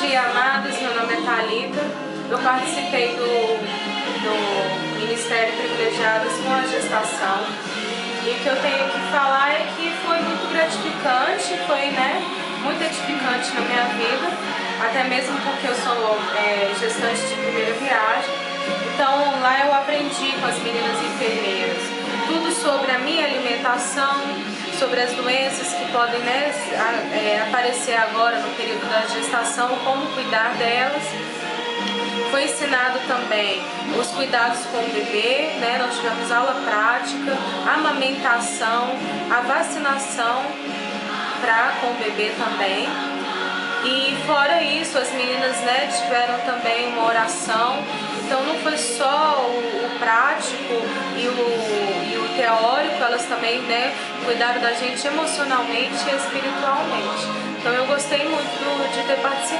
dia, amados. Meu nome é Thalita. Eu participei do Ministério Privilegiadas com a Gestação. E o que eu tenho que falar é que foi muito gratificante, foi muito edificante na minha vida, até mesmo porque eu sou gestante de primeira viagem. Então lá eu aprendi com as meninas enfermeiras tudo sobre a minha alimentação, sobre as doenças que podem aparecer agora no período da gestação, como cuidar delas. Foi ensinado também os cuidados com o bebê, nós tivemos aula prática, a amamentação, a vacinação com o bebê também. E fora isso, as meninas tiveram também uma oração. Então não foi só o prático e o teórico, elas também cuidaram da gente emocionalmente e espiritualmente. Então eu gostei muito de ter participado.